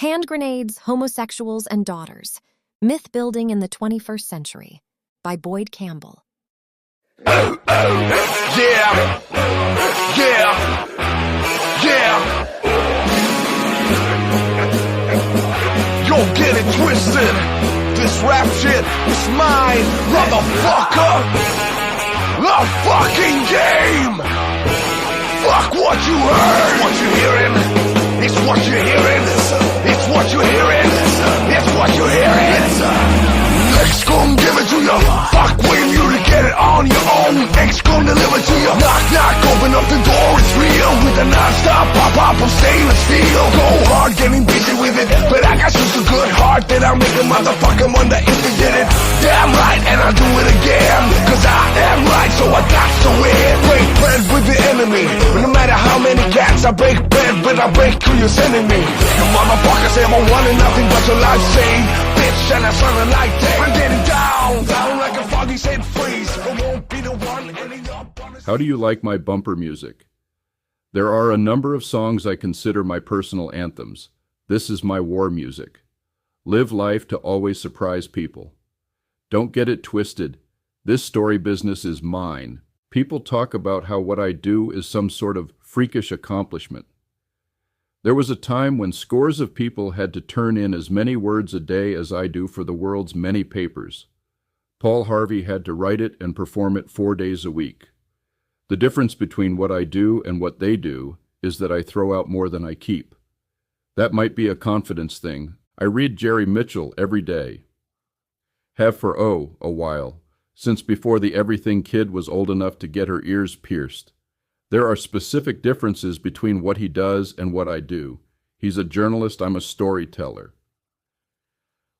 Hand Grenades, Homosexuals, and Daughters, Myth Building in the 21st Century by Boyd Campbell. Yeah, Don't get it twisted. This rap shit is mine, motherfucker. A fucking game. Fuck what you heard. What you hearing? It's what you're hearing. It's what you're hearing. It's what you're hearing. X gon' give it to you. Fuck waiting you to get it on your own. X gon' deliver to you. Knock, knock, open up the door, it's real. With a non-stop pop-up of stainless steel. Go hard, getting busy with it. But I got such a good heart that I'll make a motherfucker wonder if he did it. Damn right, and I'll do it again. Cause I am right, so I got to win. Break bread with the enemy. But no matter how many cats I break bread with, I break who you're sending me. You motherfuckers say I'm a one and nothing but your life saved. Bitch, and I'm sounding like that. I'm getting down like a foggy said freeze. I won't be the one ending up on the... How do you like my bumper music? There are a number of songs I consider my personal anthems. This is my war music. Live life to always surprise people. Don't get it twisted. This story business is mine. People talk about how what I do is some sort of freakish accomplishment. There was a time when scores of people had to turn in as many words a day as I do for the world's many papers. Paul Harvey had to write it and perform it 4 days a week. The difference between what I do and what they do is that I throw out more than I keep. That might be a confidence thing. I read Jerry Mitchell every day. Have for, a while, since before the Everything Kid was old enough to get her ears pierced. There are specific differences between what he does and what I do. He's a journalist, I'm a storyteller.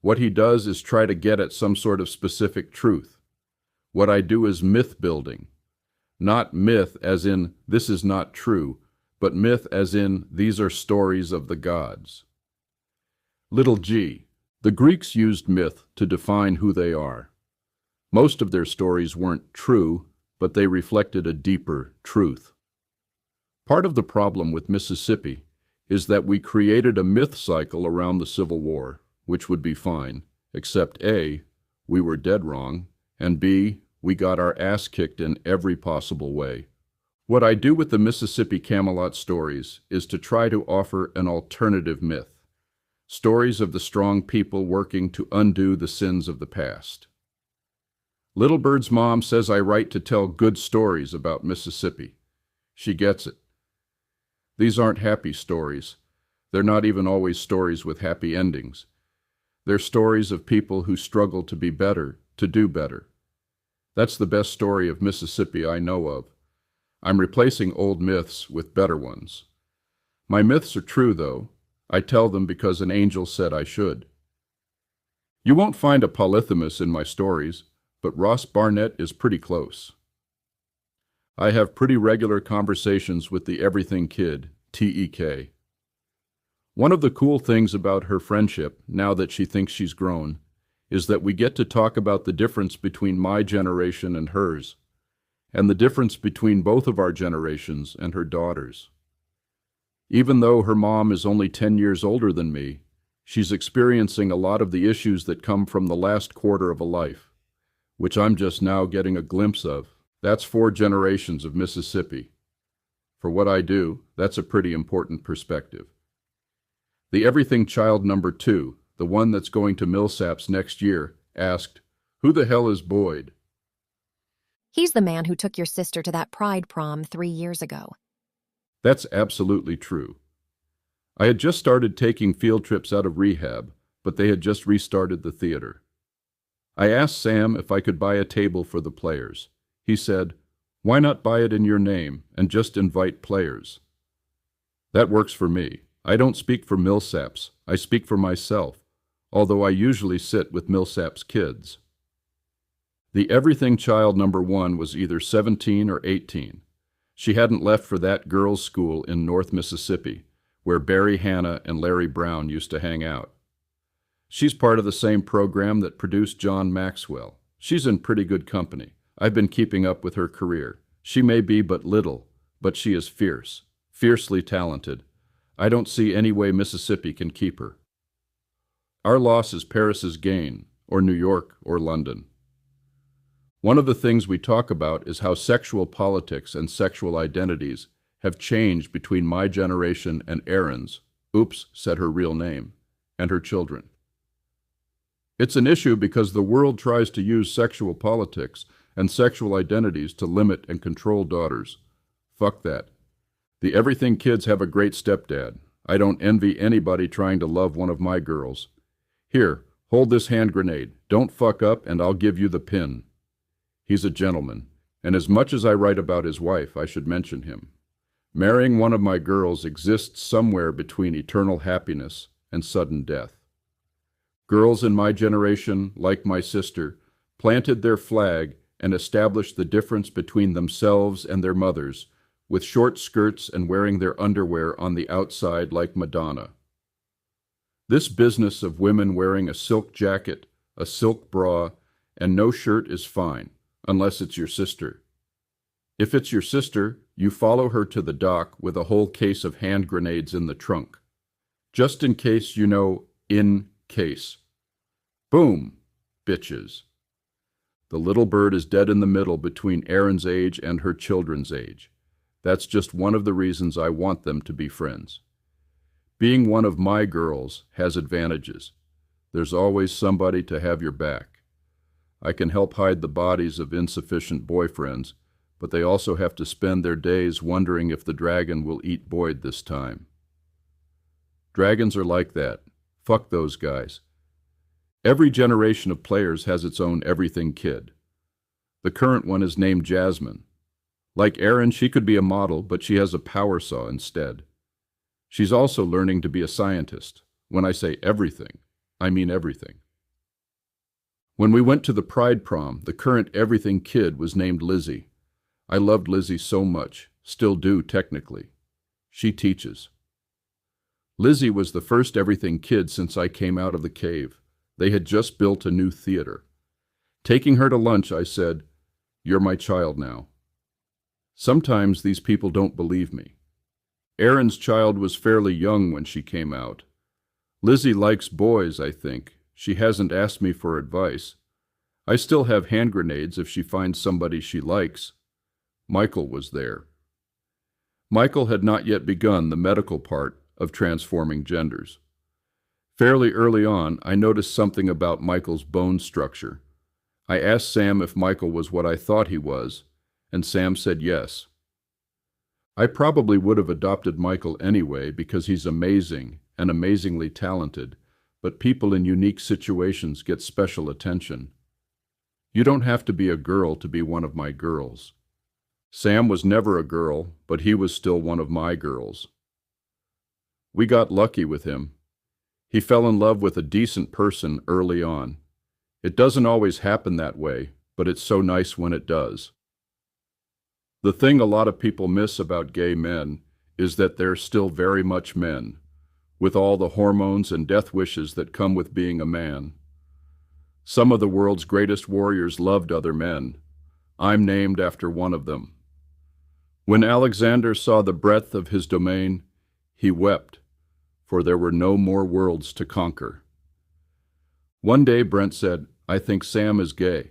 What he does is try to get at some sort of specific truth. What I do is myth building. Not myth as in this is not true, but myth as in these are stories of the gods. Little g. The Greeks used myth to define who they are. Most of their stories weren't true, but they reflected a deeper truth. Part of the problem with Mississippi is that we created a myth cycle around the Civil War, which would be fine, except A, we were dead wrong, and B, we got our ass kicked in every possible way. What I do with the Mississippi Camelot stories is to try to offer an alternative myth, stories of the strong people working to undo the sins of the past. Little Bird's mom says I write to tell good stories about Mississippi. She gets it. These aren't happy stories. They're not even always stories with happy endings. They're stories of people who struggle to be better, to do better. That's the best story of Mississippi I know of. I'm replacing old myths with better ones. My myths are true, though. I tell them because an angel said I should. You won't find a Polyphemus in my stories, but Ross Barnett is pretty close. I have pretty regular conversations with the Everything Kid, T.E.K. One of the cool things about her friendship, now that she thinks she's grown, is that we get to talk about the difference between my generation and hers, and the difference between both of our generations and her daughters. Even though her mom is only 10 years older than me, she's experiencing a lot of the issues that come from the last quarter of a life, which I'm just now getting a glimpse of. That's 4 generations of Mississippi. For what I do, that's a pretty important perspective. The Everything Child number 2, the one that's going to Millsaps next year, asked, "Who the hell is Boyd?" He's the man who took your sister to that Pride prom 3 years ago. That's absolutely true. I had just started taking field trips out of rehab, but they had just restarted the theater. I asked Sam if I could buy a table for the players. He said, "Why not buy it in your name and just invite players?" That works for me. I don't speak for Millsaps. I speak for myself, although I usually sit with Millsaps kids. The Everything Child number 1 was either 17 or 18. She hadn't left for that girls' school in North Mississippi, where Barry Hanna and Larry Brown used to hang out. She's part of the same program that produced John Maxwell. She's in pretty good company. I've been keeping up with her career. She may be but little, but she is fierce, fiercely talented. I don't see any way Mississippi can keep her. Our loss is Paris's gain, or New York, or London. One of the things we talk about is how sexual politics and sexual identities have changed between my generation and Erin's, oops, said her real name, and her children. It's an issue because the world tries to use sexual politics and sexual identities to limit and control daughters. Fuck that. The everything kids have a great stepdad. I don't envy anybody trying to love one of my girls. Here, hold this hand grenade. Don't fuck up and I'll give you the pin. He's a gentleman, and as much as I write about his wife, I should mention him. Marrying one of my girls exists somewhere between eternal happiness and sudden death. Girls in my generation, like my sister, planted their flag and established the difference between themselves and their mothers, with short skirts and wearing their underwear on the outside like Madonna. This business of women wearing a silk jacket, a silk bra, and no shirt is fine, unless it's your sister. If it's your sister, you follow her to the dock with a whole case of hand grenades in the trunk. Just in case, you know, in case. Boom, bitches. The little bird is dead in the middle between Erin's age and her children's age. That's just one of the reasons I want them to be friends. Being one of my girls has advantages. There's always somebody to have your back. I can help hide the bodies of insufficient boyfriends, but they also have to spend their days wondering if the dragon will eat Boyd this time. Dragons are like that. Fuck those guys. Every generation of players has its own everything kid. The current one is named Jasmine. Like Erin, she could be a model, but she has a power saw instead. She's also learning to be a scientist. When I say everything, I mean everything. When we went to the Pride prom, the current everything kid was named Lizzie. I loved Lizzie so much, still do technically. She teaches. Lizzie was the first everything kid since I came out of the cave. They had just built a new theater. Taking her to lunch, I said, "You're my child now." Sometimes these people don't believe me. Erin's child was fairly young when she came out. Lizzie likes boys, I think. She hasn't asked me for advice. I still have hand grenades if she finds somebody she likes. Michael was there. Michael had not yet begun the medical part of transforming genders. Fairly early on, I noticed something about Michael's bone structure. I asked Sam if Michael was what I thought he was, and Sam said yes. I probably would have adopted Michael anyway because he's amazing and amazingly talented, but people in unique situations get special attention. You don't have to be a girl to be one of my girls. Sam was never a girl, but he was still one of my girls. We got lucky with him. He fell in love with a decent person early on. It doesn't always happen that way, but it's so nice when it does. The thing a lot of people miss about gay men is that they're still very much men, with all the hormones and death wishes that come with being a man. Some of the world's greatest warriors loved other men. I'm named after one of them. When Alexander saw the breadth of his domain, he wept, for there were no more worlds to conquer. One day Brent said, "I think Sam is gay."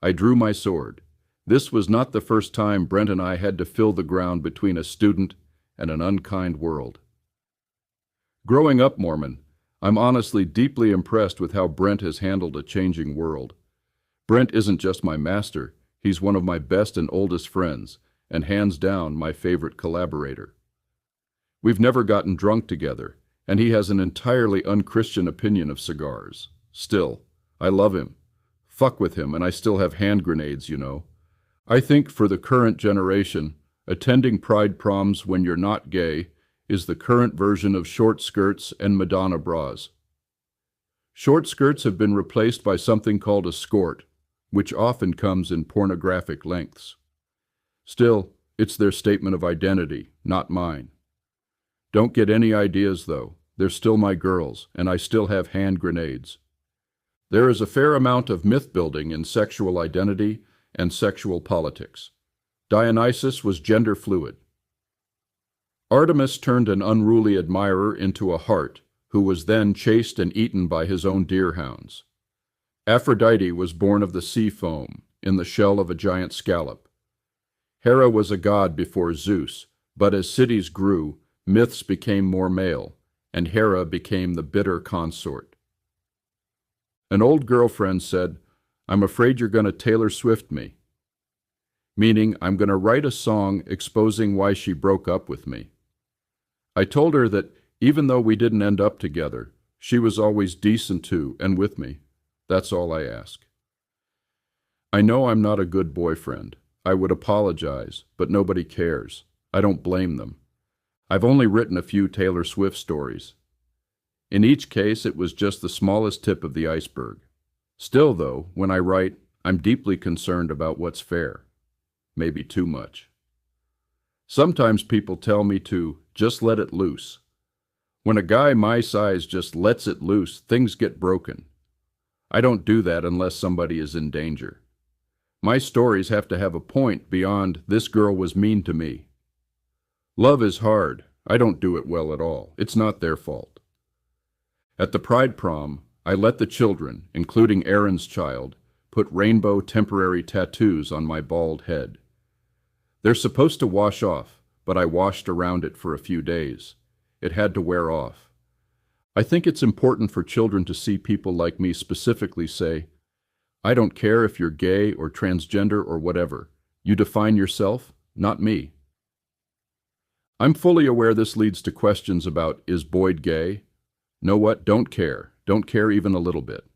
I drew my sword. This was not the first time Brent and I had to fill the ground between a student and an unkind world. Growing up Mormon, I'm honestly deeply impressed with how Brent has handled a changing world. Brent isn't just my master, he's one of my best and oldest friends, and hands down my favorite collaborator. We've never gotten drunk together, and he has an entirely unchristian opinion of cigars. Still, I love him. Fuck with him, and I still have hand grenades, you know. I think for the current generation, attending Pride proms when you're not gay is the current version of short skirts and Madonna bras. Short skirts have been replaced by something called a skort, which often comes in pornographic lengths. Still, it's their statement of identity, not mine. Don't get any ideas, though. They're still my girls, and I still have hand grenades. There is a fair amount of myth-building in sexual identity and sexual politics. Dionysus was gender fluid. Artemis turned an unruly admirer into a heart who was then chased and eaten by his own deerhounds. Aphrodite was born of the sea foam, in the shell of a giant scallop. Hera was a god before Zeus, but as cities grew, myths became more male, and Hera became the bitter consort. An old girlfriend said, "I'm afraid you're going to Taylor Swift me," meaning I'm going to write a song exposing why she broke up with me. I told her that even though we didn't end up together, she was always decent to and with me. That's all I ask. I know I'm not a good boyfriend. I would apologize, but nobody cares. I don't blame them. I've only written a few Taylor Swift stories. In each case, it was just the smallest tip of the iceberg. Still, though, when I write, I'm deeply concerned about what's fair. Maybe too much. Sometimes people tell me to just let it loose. When a guy my size just lets it loose, things get broken. I don't do that unless somebody is in danger. My stories have to have a point beyond "this girl was mean to me." Love is hard. I don't do it well at all. It's not their fault. At the Pride Prom, I let the children, including Aaron's child, put rainbow temporary tattoos on my bald head. They're supposed to wash off, but I washed around it for a few days. It had to wear off. I think it's important for children to see people like me specifically say, "I don't care if you're gay or transgender or whatever. You define yourself, not me." I'm fully aware this leads to questions about, is Boyd gay? Know what? Don't care. Don't care even a little bit.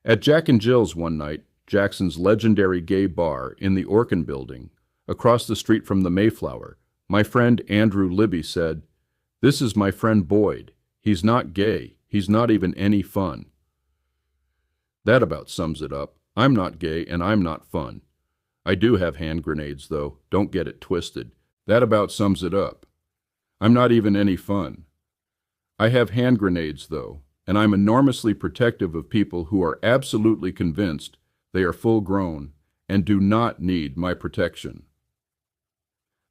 At Jack and Jill's one night, Jackson's legendary gay bar in the Orkin building, across the street from the Mayflower, my friend Andrew Libby said, "This is my friend Boyd. He's not gay. He's not even any fun." That about sums it up. I'm not gay and I'm not fun. I do have hand grenades, though. Don't get it twisted. That about sums it up. I'm not even any fun. I have hand grenades, though, and I'm enormously protective of people who are absolutely convinced they are full grown and do not need my protection.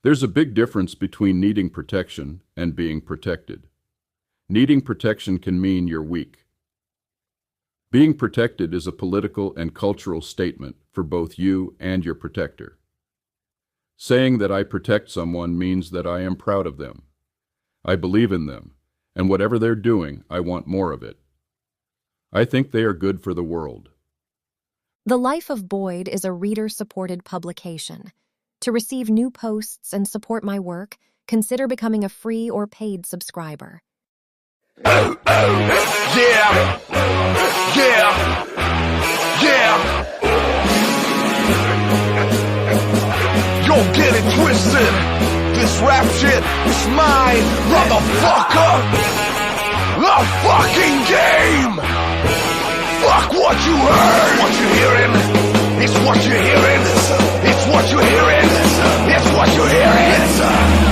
There's a big difference between needing protection and being protected. Needing protection can mean you're weak. Being protected is a political and cultural statement for both you and your protector. Saying that I protect someone means that I am proud of them. I believe in them, and whatever they're doing, I want more of it. I think they are good for the world. The Life of Boyd is a reader-supported publication. To receive new posts and support my work, consider becoming a free or paid subscriber. Yeah, yeah, yeah. Don't get it twisted. This rap shit is mine, motherfucker. The fucking game. Fuck what you heard. What you hearing? It's what you're hearing. It's what you're hearing. It's what you're hearing.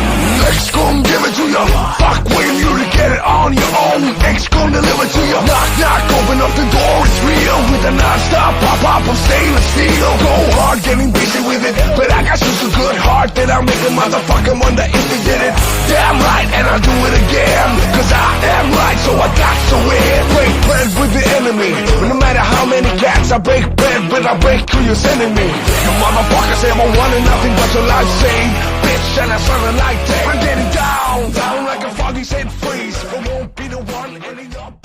X gon' give it to you. Fuck waiting you to get it on your own. X gon' deliver to you. Knock, knock, open up the door, it's real. With a non-stop pop-up of stainless steel. Go hard, getting busy with it. But I got such a good heart that I'll make a motherfucker wonder if they did it. Damn right, and I'll do it again. Cause I am right, so I got to win. Break bread with the enemy. But no matter how many cats I break bread with, I break through your sending me. You motherfuckers say I'm a one and nothing but your life saved. Bitch, and I'm something like that. I'm getting down, down like a foggy said freeze. I won't be the one any of